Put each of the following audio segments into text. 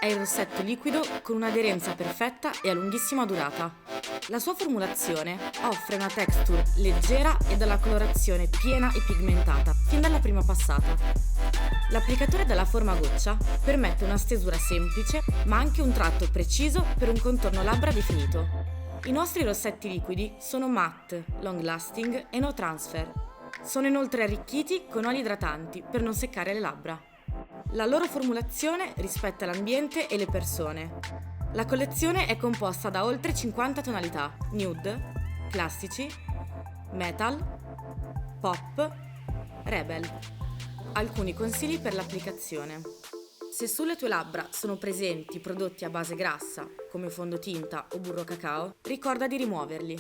è il rossetto liquido con un'aderenza perfetta e a lunghissima durata. La sua formulazione offre una texture leggera e dalla colorazione piena e pigmentata, fin dalla prima passata. L'applicatore dalla forma a goccia permette una stesura semplice, ma anche un tratto preciso per un contorno labbra definito. I nostri rossetti liquidi sono matte, long lasting e no transfer. Sono inoltre arricchiti con oli idratanti per non seccare le labbra. La loro formulazione rispetta l'ambiente e le persone. La collezione è composta da oltre 50 tonalità: nude, classici, metal, pop, rebel. Alcuni consigli per l'applicazione. Se sulle tue labbra sono presenti prodotti a base grassa, come fondotinta o burro cacao, ricorda di rimuoverli.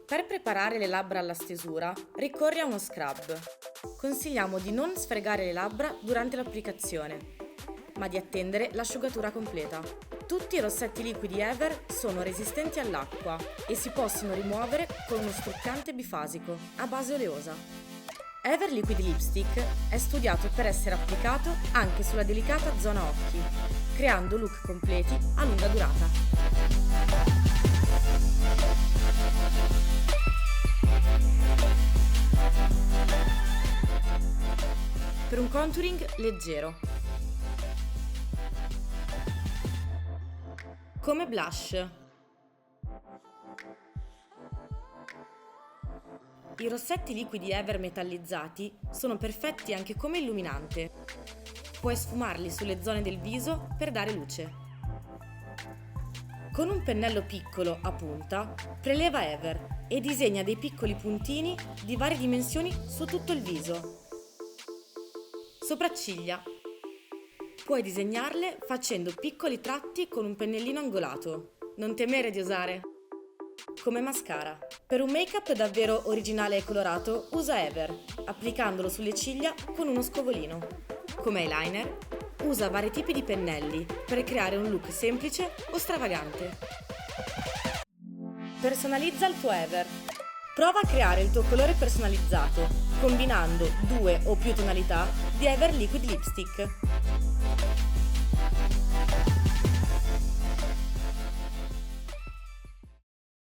Per preparare le labbra alla stesura, ricorri a uno scrub. Consigliamo di non sfregare le labbra durante l'applicazione, ma di attendere l'asciugatura completa. Tutti i rossetti liquidi Ever sono resistenti all'acqua e si possono rimuovere con uno struccante bifasico a base oleosa. Ever Liquid Lipstick è studiato per essere applicato anche sulla delicata zona occhi, creando look completi a lunga durata. Per un contouring leggero. Come blush. I rossetti liquidi Ever metallizzati sono perfetti anche come illuminante. Puoi sfumarli sulle zone del viso per dare luce. Con un pennello piccolo a punta, preleva Ever e disegna dei piccoli puntini di varie dimensioni su tutto il viso. Sopracciglia. Puoi disegnarle facendo piccoli tratti con un pennellino angolato. Non temere di osare. Come mascara. Per un make-up davvero originale e colorato, usa Ever, applicandolo sulle ciglia con uno scovolino. Come eyeliner, usa vari tipi di pennelli per creare un look semplice o stravagante. Personalizza il tuo Ever. Prova a creare il tuo colore personalizzato, combinando 2 o più tonalità di Ever Liquid Lipstick.